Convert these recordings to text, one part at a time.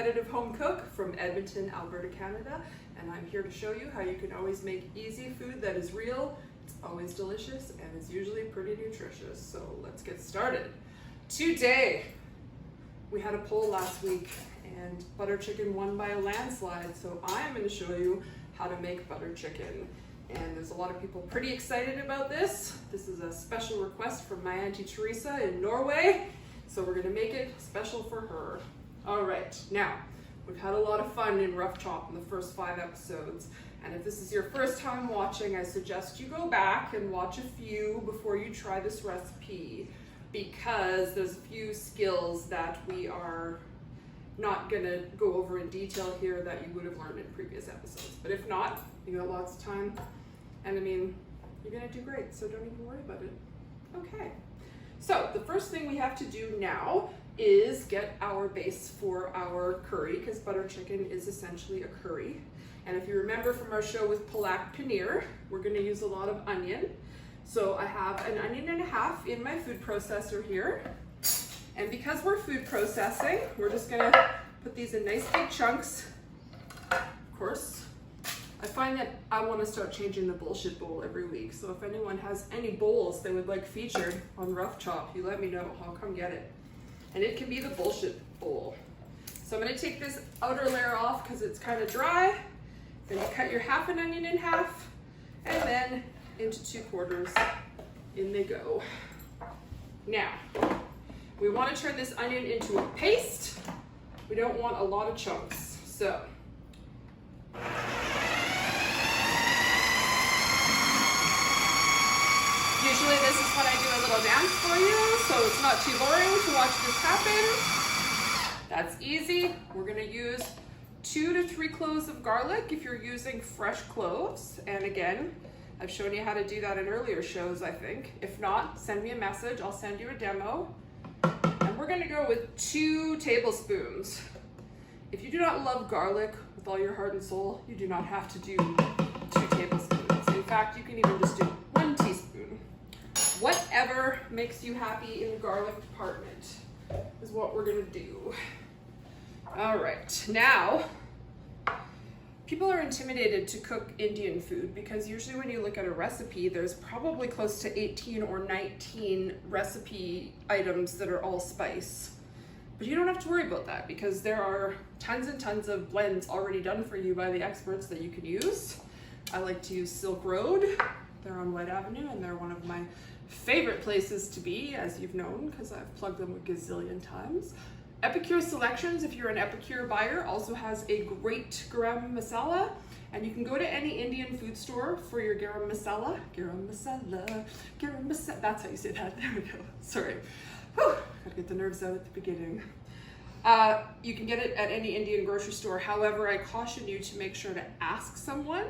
competitive home cook from Edmonton, Alberta, Canada, and I'm here to show you how you can always make easy food that is real, it's always delicious, and is usually pretty nutritious. So let's get started. Today, we had a poll last week and butter chicken won by a landslide, so I'm going to show you how to make butter chicken. And there's a lot of people pretty excited about this. This is a special request from my Auntie Teresa in Norway, so we're going to make it special for her. All right, now, we've had a lot of fun in Rough Chop in the first 5 episodes, and if this is your first time watching, I suggest you go back and watch a few before you try this recipe, because there's a few skills that we are not gonna go over in detail here that you would have learned in previous episodes. But if not, you got lots of time, and I mean, you're gonna do great, so don't even worry about it. Okay, so the first thing we have to do now is get our base for our curry, because butter chicken is essentially a curry. And if you remember from our show with palak paneer, we're gonna use a lot of onion. So I have an 1.5 onions in my food processor here. And because we're food processing, we're just gonna put these in nice big chunks. Of course, I find that I wanna start changing the bullshit bowl every week. So if anyone has any bowls they would like featured on Rough Chop, you let me know, I'll come get it. And it can be the bullshit bowl. So I'm gonna take this outer layer off because it's kind of dry. Then you cut your 1/2 onion in half, and then into 2/4. In they go. Now, we want to turn this onion into a paste. We don't want a lot of chunks. So, usually this is when I do a little dance for you, so it's not too boring to watch this happen. That's easy. We're going to use 2 to 3 cloves of garlic if you're using fresh cloves. And again, I've shown you how to do that in earlier shows, I think. If not, send me a message. I'll send you a demo. And we're gonna go with 2 tablespoons. If you do not love garlic with all your heart and soul, you do not have to do 2 tablespoons. In fact, you can even just do 1 teaspoon. Whatever makes you happy in the garlic department is what we're gonna do. All right, now, people are intimidated to cook Indian food because usually when you look at a recipe, there's probably close to 18 or 19 recipe items that are all spice. But you don't have to worry about that because there are tons and tons of blends already done for you by the experts that you can use. I like to use Silk Road. They're on White Avenue and they're one of my favorite places to be, as you've known, because I've plugged them a gazillion times. Epicure Selections, if you're an Epicure buyer, also has a great Garam Masala, and you can go to any Indian food store for your Garam Masala. Garam Masala, Garam Masala, that's how you say that, there we go, sorry. Whew, gotta get the nerves out at the beginning. You can get it at any Indian grocery store. However, I caution you to make sure to ask someone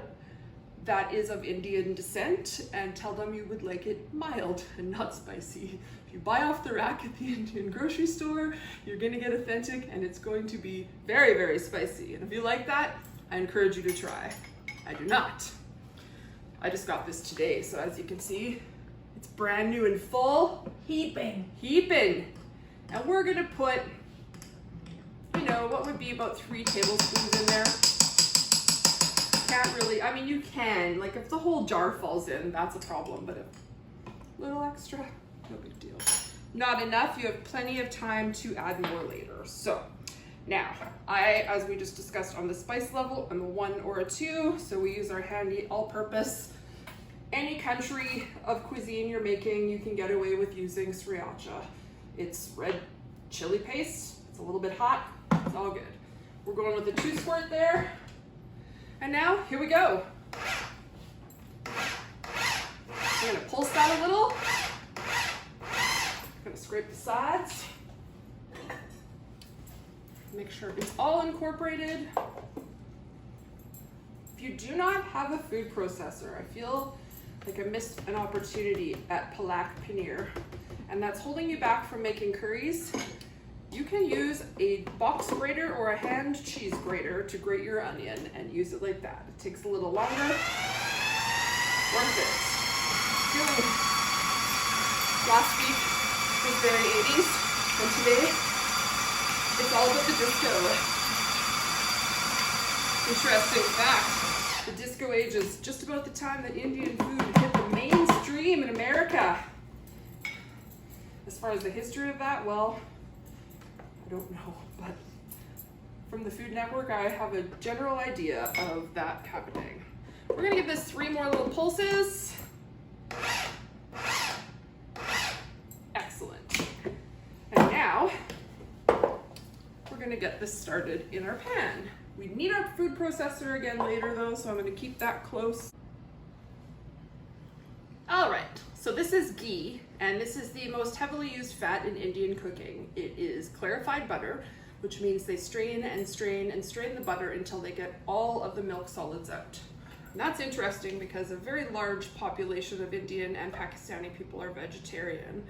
that is of Indian descent and tell them you would like it mild and not spicy. If you buy off the rack at the Indian grocery store, you're gonna get authentic and it's going to be very, very spicy. And if you like that, I encourage you to try. I do not. I just got this today, so as you can see, it's brand new and full. Heaping. And we're gonna put, you know, what would be about 3 tablespoons in there. Can't really, I mean, you can, like if the whole jar falls in, that's a problem, but a little extra, no big deal. Not enough, you have plenty of time to add more later. So now, as we just discussed on the spice level, I'm a 1 or a 2, so we use our handy all-purpose. Any country of cuisine you're making, you can get away with using sriracha. It's red chili paste, it's a little bit hot, it's all good. We're going with the 2 squirt there. And now, here we go. I'm gonna pulse that a little. I'm gonna scrape the sides. Make sure it's all incorporated. If you do not have a food processor, I feel like I missed an opportunity at palak paneer, and that's holding you back from making curries. You can use a box grater or a hand cheese grater to grate your onion and use it like that. It takes a little longer. Worth it. Feeling last week was very 80s, and today it's all about the disco. Interesting fact, the disco age is just about the time that Indian food hit the mainstream in America. As far as the history of that, well, I don't know, but from the Food Network, I have a general idea of that happening. We're gonna give this 3 more little pulses. Excellent. And now, we're gonna get this started in our pan. We need our food processor again later though, so I'm gonna keep that close. All right, so this is ghee, and this is the most heavily used fat in Indian cooking. It is clarified butter, which means they strain and strain and strain the butter until they get all of the milk solids out. And that's interesting because a very large population of Indian and Pakistani people are vegetarian.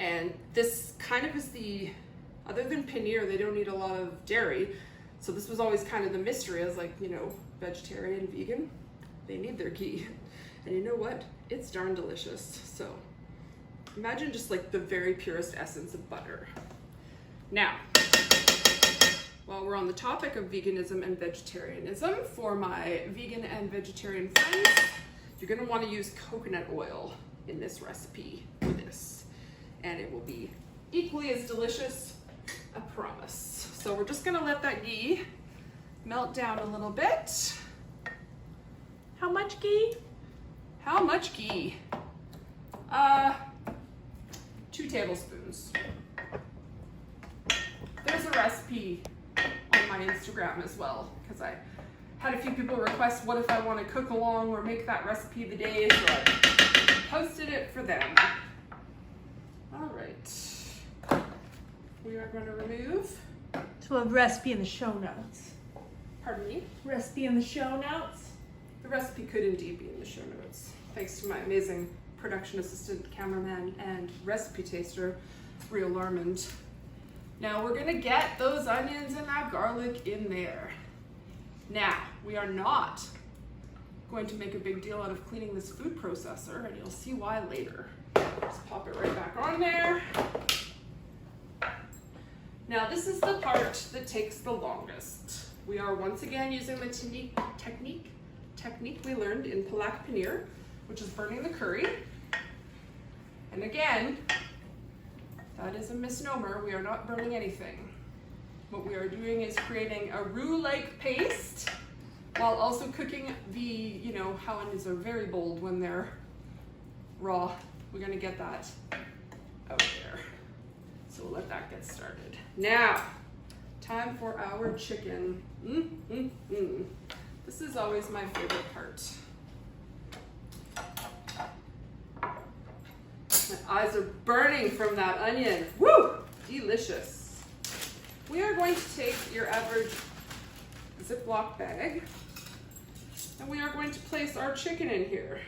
And this kind of is other than paneer, they don't eat a lot of dairy. So this was always kind of the mystery. I was like, vegetarian, vegan, they need their ghee. And you know what? It's darn delicious. So imagine just like the very purest essence of butter. Now, while we're on the topic of veganism and vegetarianism, for my vegan and vegetarian friends, you're gonna wanna use coconut oil in this recipe for this. And it will be equally as delicious, I promise. So we're just gonna let that ghee melt down a little bit. How much ghee? How much ghee? 2 tablespoons. There's a recipe on my Instagram as well, because I had a few people request what if I want to cook along or make that recipe the day, so I posted it for them. All right. We are going to remove. So a recipe in the show notes. Pardon me? Recipe in the show notes. The recipe could indeed be in the show notes, thanks to my amazing production assistant, cameraman, and recipe taster, Real Larmond. Now we're gonna get those onions and that garlic in there. Now, we are not going to make a big deal out of cleaning this food processor, and you'll see why later. Just pop it right back on there. Now this is the part that takes the longest. We are once again using the technique we learned in palak paneer, which is burning the curry. And again, that is a misnomer. We are not burning anything. What we are doing is creating a roux-like paste while also cooking the, how onions are very bold when they're raw. We're gonna get that out there. So we'll let that get started. Now, time for our chicken. This is always my favorite part. My eyes are burning from that onion. Woo! Delicious. We are going to take your average Ziploc bag, and we are going to place our chicken in here.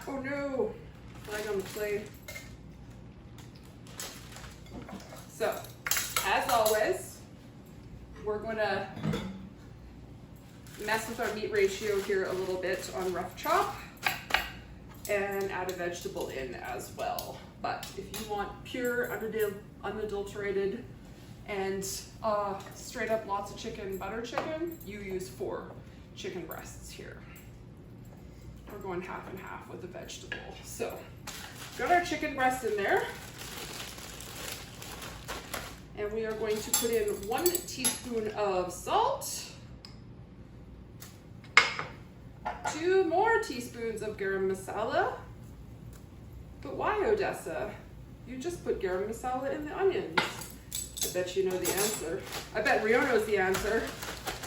Oh no, flag on the plate. So, as always, we're going to mess with our meat ratio here a little bit on rough chop and add a vegetable in as well. But if you want pure, unadulterated, and straight up lots of chicken, butter chicken, you use 4 chicken breasts here. We're going half and half with the vegetable. So, got our chicken breast in there. And we are going to put in 1 teaspoon of salt, 2 more teaspoons of garam masala. But why, Odessa? You just put garam masala in the onions. I bet you know the answer. I bet Rio knows the answer.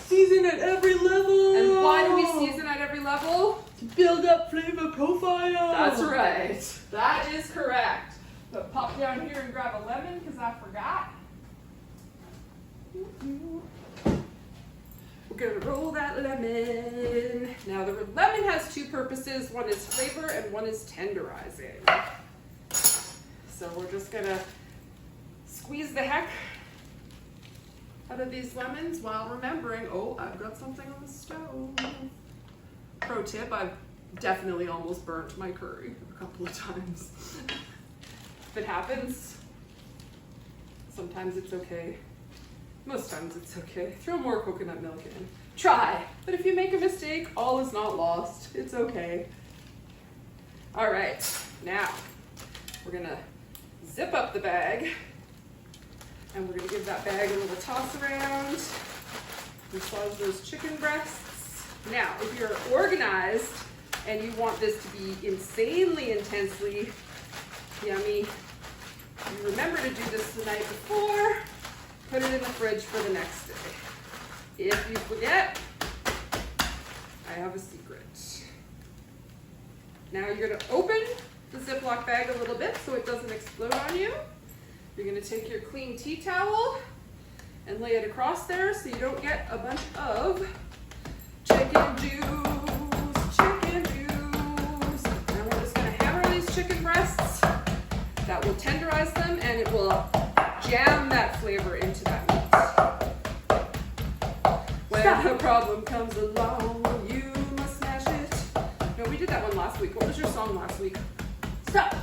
Season at every level. And why do we season at every level? To build up flavor profile. That's right. That is correct. But pop down here and grab a lemon because I forgot. We're gonna roll that lemon. Now the lemon has 2 purposes. One is flavor and one is tenderizing. So we're just gonna squeeze the heck out of these lemons while remembering, oh, I've got something on the stove. Pro tip, I've definitely almost burnt my curry a couple of times. If it happens, sometimes it's okay. Most times it's okay. Throw more coconut milk in. Try. But if you make a mistake, all is not lost. It's okay. All right, now we're gonna zip up the bag and we're gonna give that bag a little toss around. Massage those chicken breasts. Now, if you're organized and you want this to be insanely intensely yummy, you remember to do this the night before, put it in the fridge for the next day. If you forget, I have a secret. Now you're gonna open the Ziploc bag a little bit so it doesn't explode on you. You're gonna take your clean tea towel and lay it across there so you don't get a bunch of chicken juice, chicken juice. Now we're just gonna hammer these chicken breasts. That will tenderize them and it will jam that flavor into that meat. When the problem comes along, you must smash it. No, we did that one last week. What was your song last week? Stop.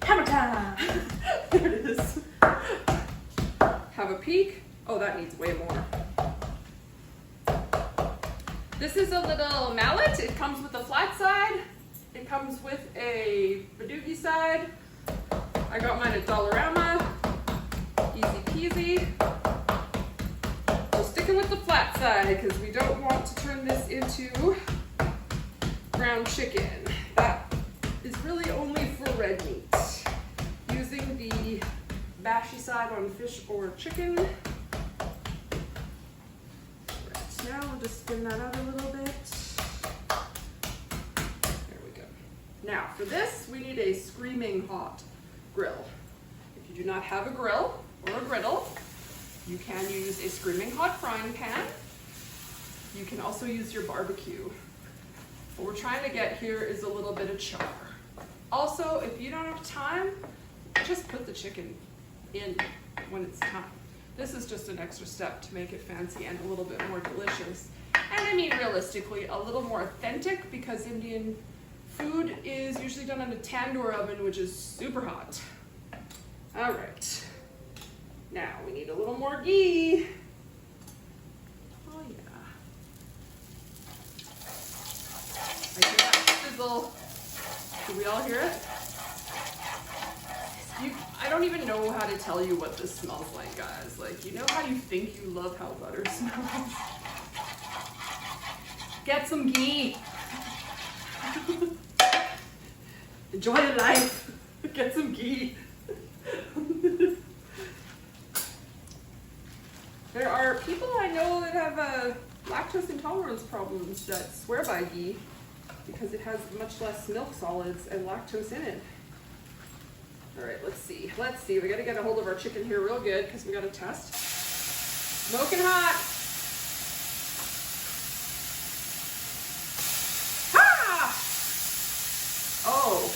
Hammer time. There it is. Have a peek. Oh, that needs way more. This is a little mallet. It comes with a flat side. It comes with a badoogie side. I got mine at Dollarama. Easy peasy. So sticking with the flat side because we don't want to turn this into ground chicken. That is really only for red meat. Using the bashy side on fish or chicken. Right, now we'll just spin that out a little bit. There we go. Now for this, we need a screaming hot grill. If you do not have a grill or a griddle, you can use a screaming hot frying pan. You can also use your barbecue. What we're trying to get here is a little bit of char. Also, if you don't have time, just put the chicken in when it's time. This is just an extra step to make it fancy and a little bit more delicious. And I mean realistically, a little more authentic because Indian food is usually done in a tandoor oven, which is super hot. All right. Now we need a little more ghee. Oh yeah. I hear that sizzle. Do we all hear it? I don't even know how to tell you what this smells like, guys. Like, you know how you think you love how butter smells? Get some ghee. Enjoy your life. Get some ghee. There are people I know that have lactose intolerance problems that swear by ghee because it has much less milk solids and lactose in it. All right, let's see. We gotta get a hold of our chicken here real good because we gotta test. Smoking hot. Ha! Oh.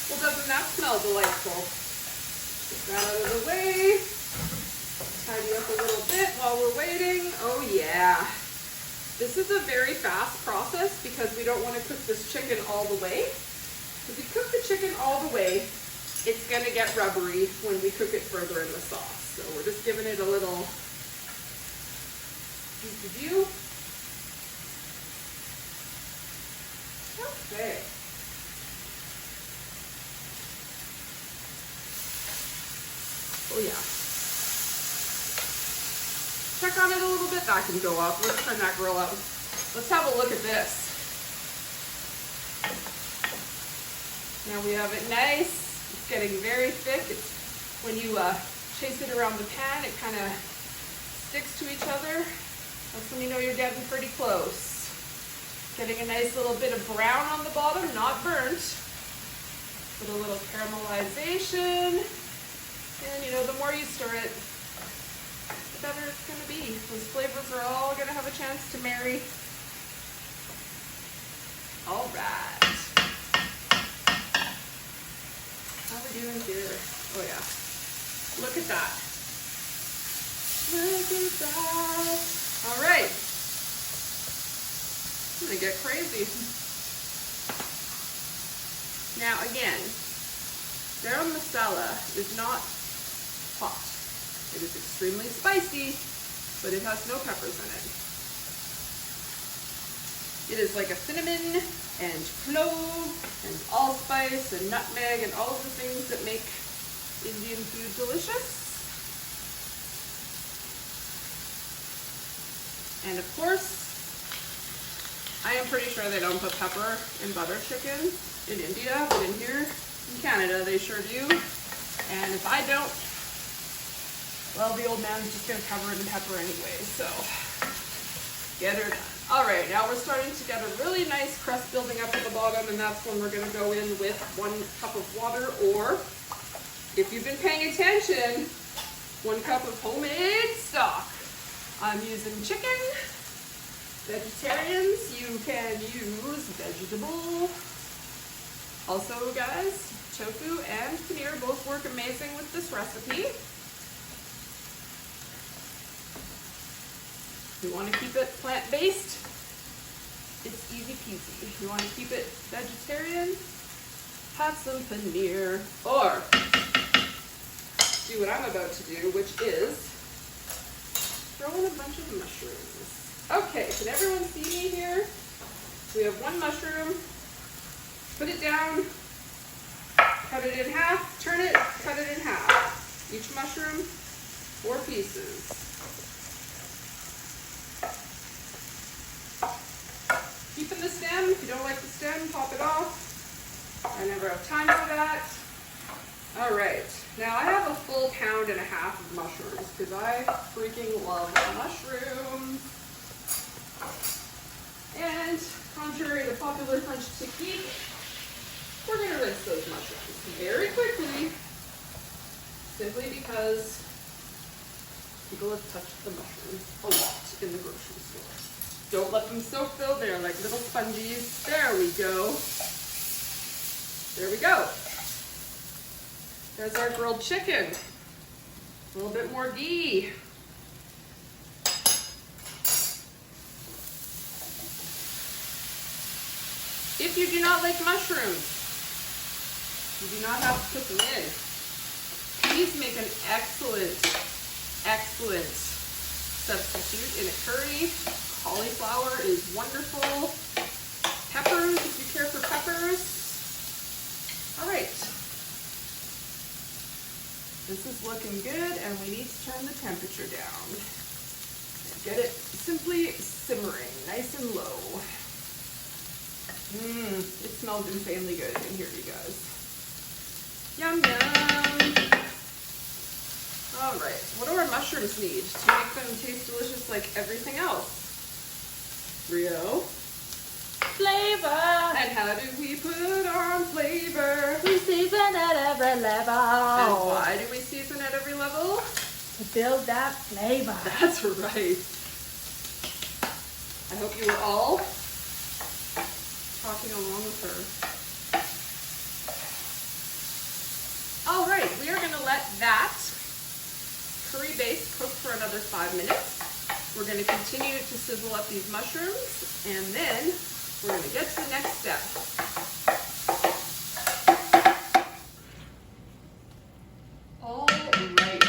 Well, doesn't that smell delightful? Get that out of the way. Tidy up a little bit while we're waiting. Oh yeah. This is a very fast process because we don't want to cook this chicken all the way. If we cook the chicken all the way, it's going to get rubbery when we cook it further in the sauce. So we're just giving it a little piece of view. Okay. Oh yeah. Check on it a little bit. That can go up. Let's turn that grill up. Let's have a look at this. Now we have it nice. It's getting very thick. It's when you chase it around the pan, it kind of sticks to each other. That's when you know you're getting pretty close. Getting a nice little bit of brown on the bottom, not burnt. With a little caramelization. And you know, the more you stir it, the better it's going to be. Those flavors are all going to have a chance to marry. All right. How are we doing here? Oh yeah. Look at that. Look at that. All right. I'm going to get crazy. Now again, Garam Masala is not hot. It is extremely spicy, but it has no peppers in it. It is like a cinnamon and clove and allspice and nutmeg and all of the things that make Indian food delicious. And of course, I am pretty sure they don't put pepper in butter chicken in India, but in here in Canada, they sure do. And if I don't, well, the old man's just gonna cover it in pepper anyway, so get her done. All right, now we're starting to get a really nice crust building up at the bottom, and that's when we're gonna go in with 1 cup of water, or if you've been paying attention, 1 cup of homemade stock. I'm using chicken. Vegetarians, you can use vegetable. Also, guys, tofu and paneer both work amazing with this recipe. You want to keep it plant-based, it's easy peasy. If you want to keep it vegetarian, have some paneer. Or do what I'm about to do, which is throw in a bunch of mushrooms. Okay, can everyone see me here? We have 1 mushroom. Put it down, cut it in half, turn it, cut it in half. Each mushroom, 4 pieces. Keeping the stem. If you don't like the stem, pop it off. I never have time for that. All right, now I have a full 1.5 pounds of mushrooms because I freaking love mushrooms. And contrary to popular French technique, we're going to rinse those mushrooms very quickly, simply because people have touched the mushrooms a lot in the grocery store. Don't let them soak though, they're like little sponges. There we go. There we go. There's our grilled chicken. A little bit more ghee. If you do not like mushrooms, you do not have to put them in. These make an excellent, excellent substitute in a curry. Cauliflower is wonderful. Peppers, if you care for peppers. All right. This is looking good, and we need to turn the temperature down. Get it simply simmering, nice and low. It smells insanely good in here, you guys. Yum, yum. All right, what do our mushrooms need to make them taste delicious like everything else? Rio. Flavor. And how do we put on flavor? We season at every level. And why do we season at every level? To build that flavor. That's right. I hope you were all talking along with her. All right, we are going to let that curry base cook for another 5 minutes. We're going to continue to sizzle up these mushrooms, and then we're going to get to the next step. All right.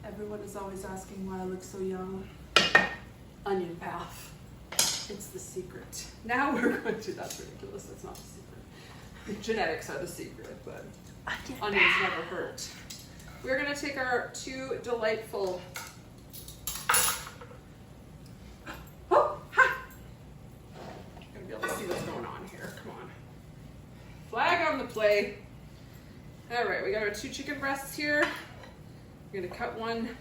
Everyone is always asking why I look so young. Onion bath. It's the secret. Now we're going to, that's ridiculous, that's not the secret. Genetics are the secret, but onions never hurt. We're gonna take our 2 delightful, oh, ha! You're gonna be able to see what's going on here, come on. Flag on the play. All right, we got our 2 chicken breasts here. We're gonna cut one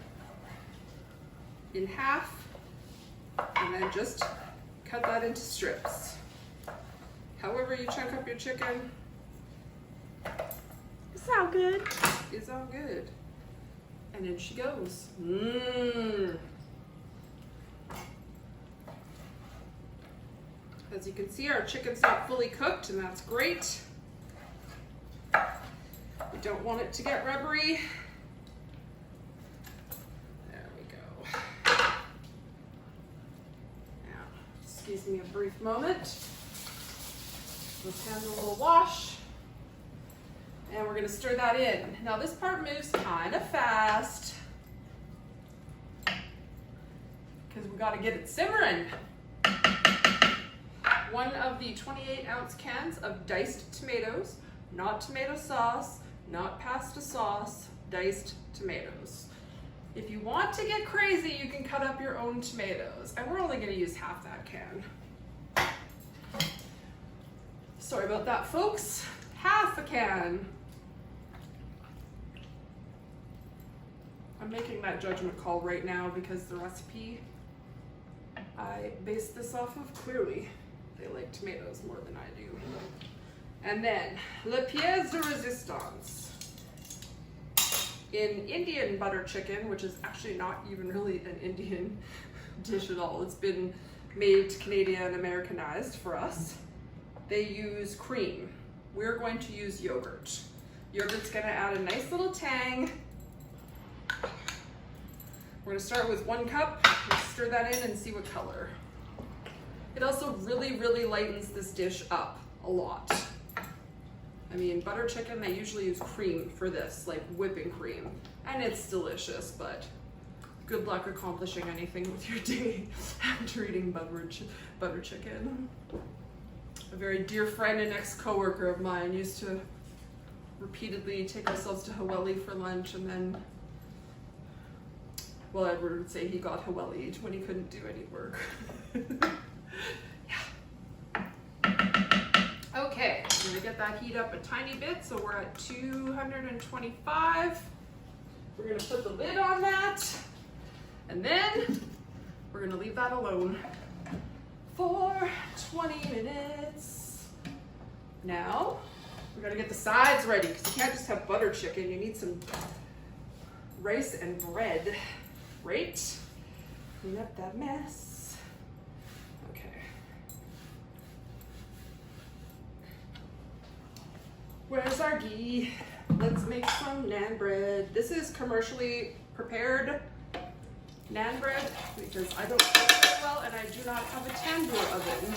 in half, and then just cut that into strips. However you chunk up your chicken, It's all good. it's all good. And in she goes. As you can see, our chicken's not fully cooked, and that's great. We don't want it to get rubbery. There we go. Now, excuse me a brief moment. Let's handle a little wash. And we're gonna stir that in. Now this part moves kind of fast because we gotta get it simmering. One of the 28-ounce cans of diced tomatoes, not tomato sauce, not pasta sauce, diced tomatoes. If you want to get crazy, you can cut up your own tomatoes. And we're only gonna use half that can. Sorry about that, folks. Half a can. I'm making that judgment call right now because the recipe I based this off of, clearly they like tomatoes more than I do. And then, le pièce de résistance. In Indian butter chicken, which is actually not even really an Indian dish at all, it's been made Canadian Americanized for us, they use cream. We're going to use yogurt. Yogurt's gonna add a nice little tang. We're gonna start with 1 cup, let's stir that in and see what color. It also really, really lightens this dish up a lot. I mean, butter chicken, they usually use cream for this, like whipping cream. And it's delicious, but good luck accomplishing anything with your day after eating butter chicken. A very dear friend and ex-coworker of mine used to repeatedly take ourselves to Haweli for lunch, and then, well, Edward would say he got Haweli'd when he couldn't do any work. Okay, I'm gonna get that heat up a tiny bit, so we're at 225. We're gonna put the lid on that, and then we're gonna leave that alone for 20 minutes. Now, we're gonna get the sides ready, because you can't just have butter chicken, you need some rice and bread, right? Clean up that mess. Where's our ghee? Let's make some naan bread. This is commercially prepared naan bread because I don't cook very well and I do not have a tandoor oven.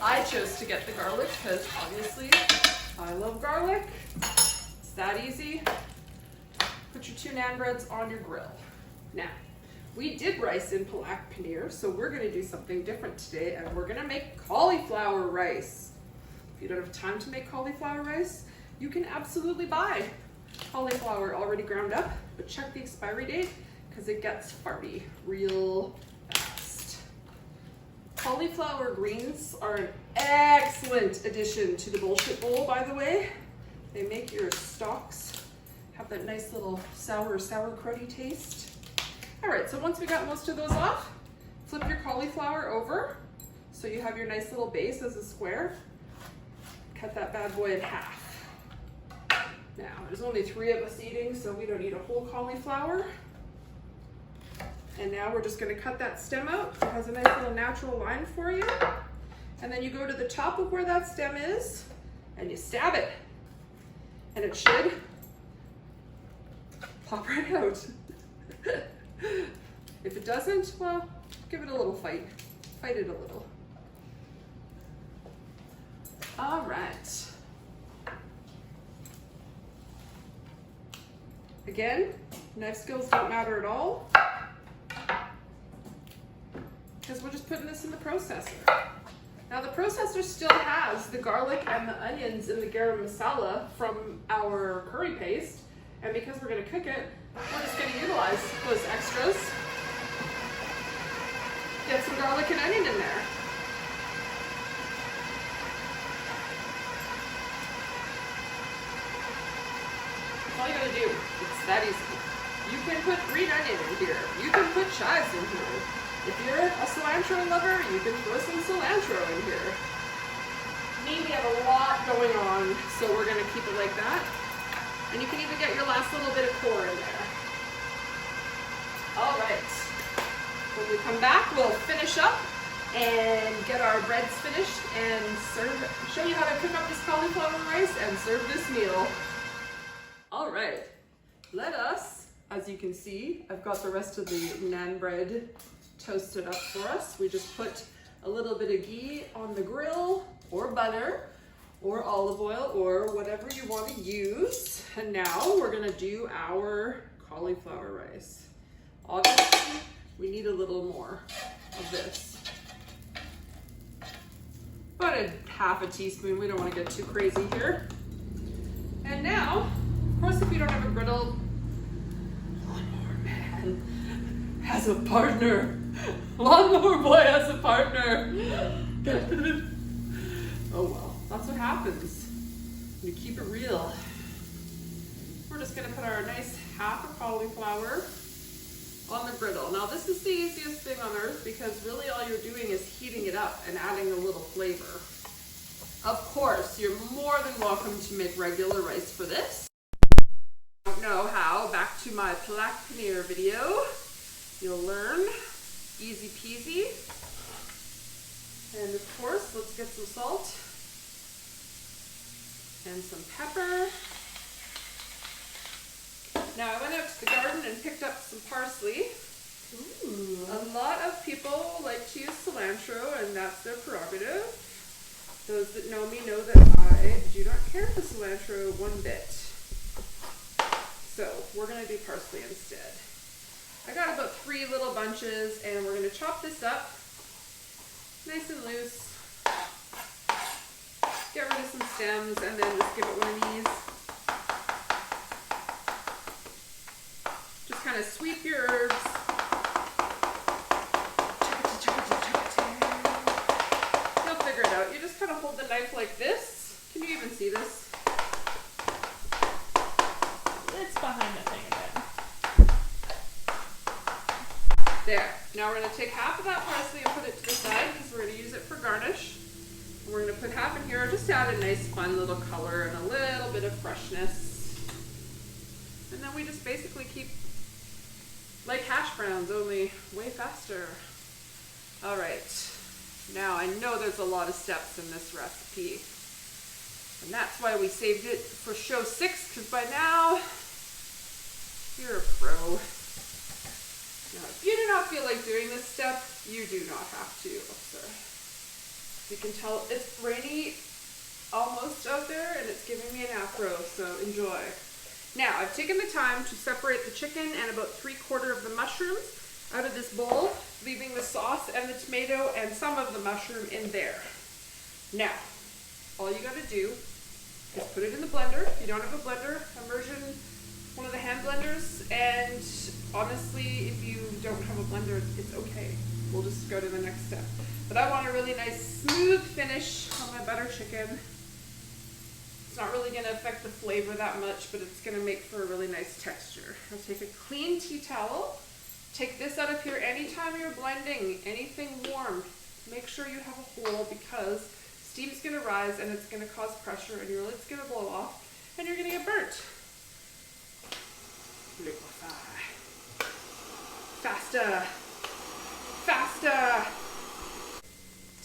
I chose to get the garlic because obviously I love garlic. It's that easy. Put your 2 naan breads on your grill. Now, we did rice in palak paneer, so we're gonna do something different today, and we're gonna make cauliflower rice. If you don't have time to make cauliflower rice, you can absolutely buy cauliflower already ground up, but check the expiry date because it gets farty real fast. Cauliflower greens are an excellent addition to the bullshit bowl, by the way. They make your stalks have that nice little sauerkrauty taste. All right, so once we got most of those off, flip your cauliflower over so you have your nice little base as a square. Cut that bad boy in half. Now, there's only 3 of us eating, so we don't need a whole cauliflower. And now we're just gonna cut that stem out. It has a nice little natural line for you. And then you go to the top of where that stem is, and you stab it. And it should pop right out. If it doesn't, well, give it a little fight. Fight it a little. All right. Again, knife skills don't matter at all because we're just putting this in the processor. Now the processor still has the garlic and the onions in the garam masala from our curry paste, and because we're going to cook it, we're just going to utilize those extras. Get some garlic and onion in there. All you gotta do, it's that easy. You can put green onion in here. You can put chives in here. If you're a cilantro lover, you can throw some cilantro in here. We have a lot going on, so we're gonna keep it like that. And you can even get your last little bit of core in there. All right. When we come back, we'll finish up and get our breads finished and show you how to cook up this cauliflower rice and serve this meal. All right, let us, as you can see, I've got the rest of the naan bread toasted up for us. We just put a little bit of ghee on the grill or butter or olive oil or whatever you want to use. And now we're gonna do our cauliflower rice. Obviously, we need a little more of this. About a half a teaspoon, we don't want to get too crazy here. And now, of course, if you don't have a griddle, Lawnmower Man has a partner. Lawnmower Boy has a partner. Oh well, that's what happens when you keep it real. We're just gonna put our nice half a cauliflower on the griddle. Now this is the easiest thing on earth because really all you're doing is heating it up and adding a little flavor. Of course, you're more than welcome to make regular rice for this. If you don't know how, back to my plaque paneer video. You'll learn. Easy peasy. And of course, let's get some salt and some pepper. Now I went out to the garden and picked up some parsley. Ooh. A lot of people like to use cilantro, and that's their prerogative. Those that know me know that I do not care for cilantro one bit. So we're gonna do parsley instead. I got about 3 little bunches, and we're gonna chop this up nice and loose. Get rid of some stems, and then just give it one of these. Just kind of sweep your herbs. You'll figure it out. You just kind of hold the knife like this. Can you even see this? It's behind the thing a bit. There. Now we're going to take half of that parsley and put it to the side because we're going to use it for garnish. And we're going to put half in here just to add a nice fun little color and a little bit of freshness. And then we just basically keep like hash browns, only way faster. All right. Now I know there's a lot of steps in this recipe. And that's why we saved it for show 6, because by now you're a pro. Now, if you do not feel like doing this step, you do not have to. Oh, sorry. You can tell it's rainy almost out there, and it's giving me an afro, so enjoy. Now, I've taken the time to separate the chicken and about 3/4 of the mushrooms out of this bowl, leaving the sauce and the tomato and some of the mushroom in there. Now, all you gotta do is put it in the blender. If you don't have a blender, immersion one of the hand blenders, and honestly, if you don't have a blender, it's okay. We'll just go to the next step. But I want a really nice smooth finish on my butter chicken. It's not really gonna affect the flavor that much, but it's gonna make for a really nice texture. I'll take a clean tea towel. Take this out of here anytime you're blending anything warm. Make sure you have a hole because steam's gonna rise and it's gonna cause pressure and your lid's gonna blow off and you're gonna get burnt. Liquefy. Faster. Faster.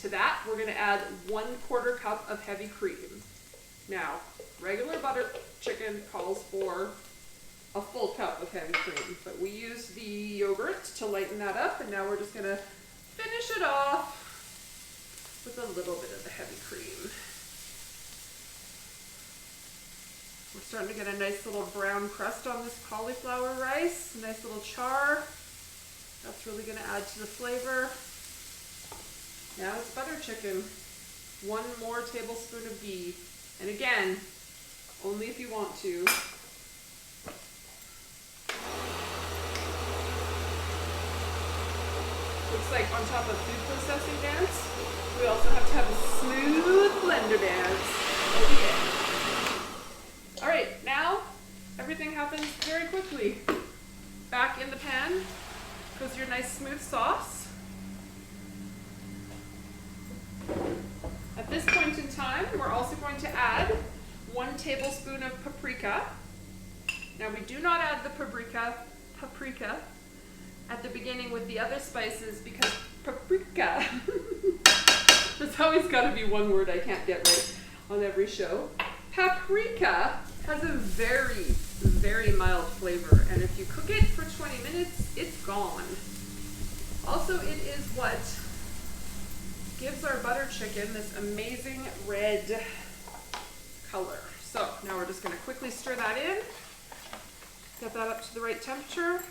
To that, we're gonna add 1/4 cup of heavy cream. Now, regular butter chicken calls for a full cup of heavy cream, but we use the yogurt to lighten that up, and now we're just gonna finish it off with a little bit of the heavy cream. We're starting to get a nice little brown crust on this cauliflower rice, a nice little char. That's really gonna add to the flavor. Now it's butter chicken. 1 more tablespoon of ghee. And again, only if you want to. Looks like on top of food processing dance, we also have to have a smooth blender dance. Oh yeah. All right, now everything happens very quickly. Back in the pan goes your nice smooth sauce. At this point in time, we're also going to add 1 tablespoon of paprika. Now we do not add the paprika at the beginning with the other spices because paprika, there's always got to be one word I can't get right on every show. Paprika has a very, very mild flavor, and if you cook it for 20 minutes, it's gone. Also, it is what gives our butter chicken this amazing red color. So now we're just going to quickly stir that in. Get that up to the right temperature.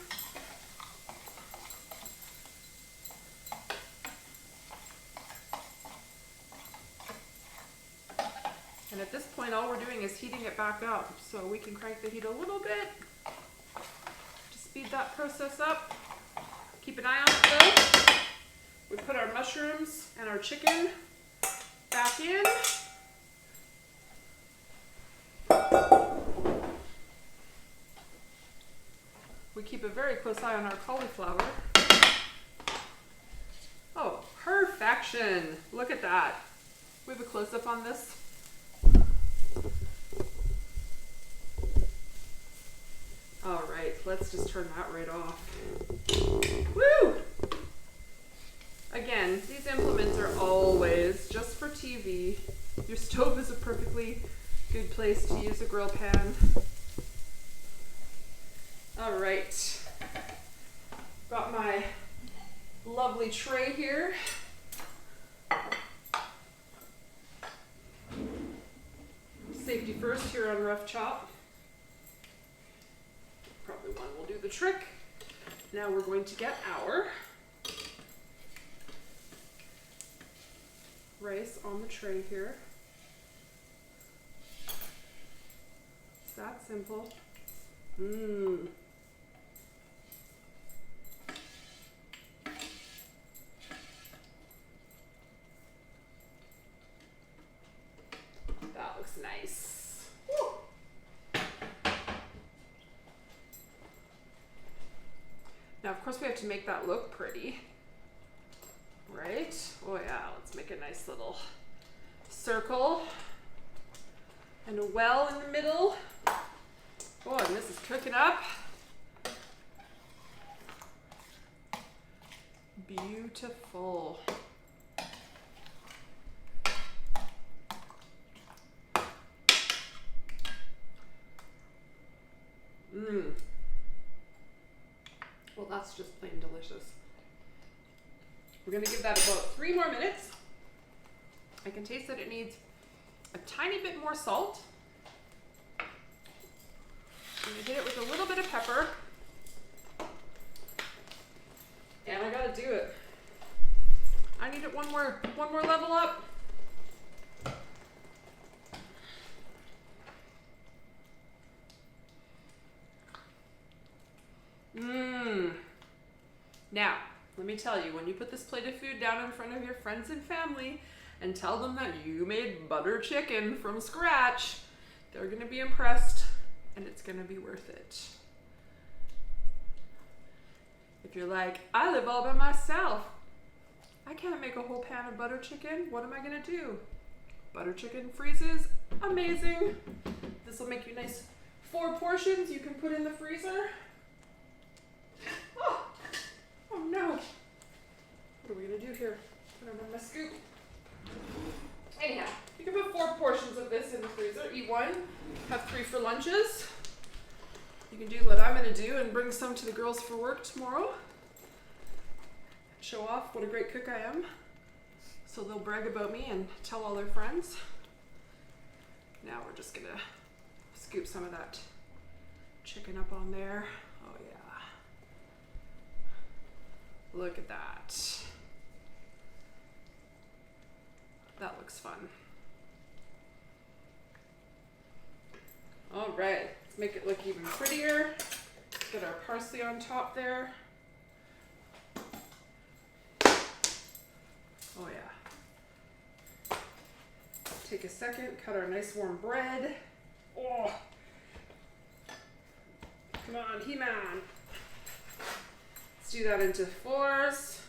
And at this point, all we're doing is heating it back up. So we can crank the heat a little bit to speed that process up. Keep an eye on it though. We put our mushrooms and our chicken back in. We keep a very close eye on our cauliflower. Oh, perfection. Look at that. We have a close-up on this. All right, let's just turn that right off. Woo! Again, these implements are always just for TV. Your stove is a perfectly good place to use a grill pan. All right, got my lovely tray here. Safety first here on Rough Chop. Probably one will do the trick. Now we're going to get our rice on the tray here. It's that simple. Mmm. That looks nice. Woo. Now, of course, we have to make that look pretty, right? Oh yeah, let's make a nice little circle and a well in the middle. Oh, and this is cooking up. Beautiful. Mmm. Well, that's just plain delicious. We're gonna give that about 3 more minutes. I can taste that it needs a tiny bit more salt. I'm gonna hit it with a little bit of pepper. And I gotta do it. I need it one more level up. Mmm. Now, let me tell you, when you put this plate of food down in front of your friends and family and tell them that you made butter chicken from scratch, they're gonna be impressed and it's gonna be worth it. If you're like, I live all by myself, I can't make a whole pan of butter chicken, what am I gonna do? Butter chicken freezes, amazing. This will make you nice 4 portions you can put in the freezer. Oh no. What are we gonna do here? Put it on my scoop. Anyhow, you can put 4 portions of this in the freezer. Eat 1, have 3 for lunches. You can do what I'm gonna do and bring some to the girls for work tomorrow. Show off what a great cook I am. So they'll brag about me and tell all their friends. Now we're just gonna scoop some of that chicken up on there. Oh yeah. Look at that. That looks fun. All right, let's make it look even prettier. Get our parsley on top there. Oh yeah. Take a second, cut our nice warm bread. Oh, come on, He-Man. Let's do that into 4s.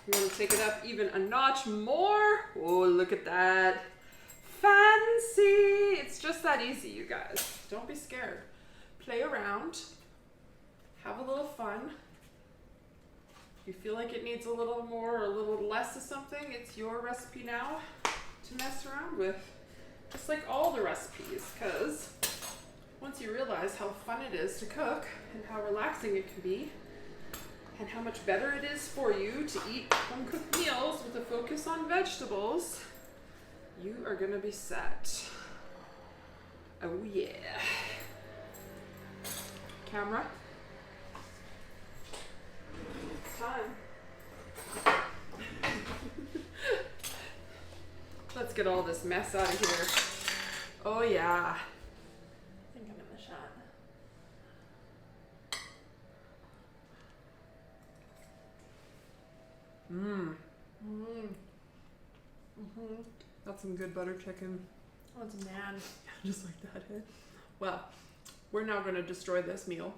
You want to take it up even a notch more. Oh, look at that. Fancy. It's just that easy, you guys. Don't be scared. Play around. Have a little fun. If you feel like it needs a little more or a little less of something, it's your recipe now to mess around with. Just like all the recipes, because once you realize how fun it is to cook and how relaxing it can be, and how much better it is for you to eat home-cooked meals with a focus on vegetables, You are gonna be set. Oh yeah. Camera. It's time. Let's get all this mess out of here. Oh yeah. I think I'm in the shot. Mmm. Mm. Mm-hmm. That's some good butter chicken. Oh, it's mad. Just like that. Eh? Well, we're now going to destroy this meal.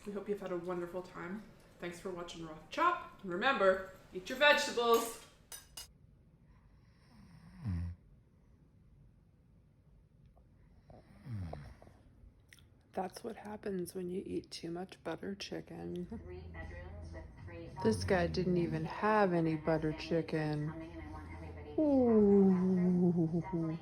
We hope you've had a wonderful time. Thanks for watching Raw Chop. And remember, eat your vegetables. That's what happens when you eat too much butter chicken. This guy didn't even have any butter chicken. Ooh.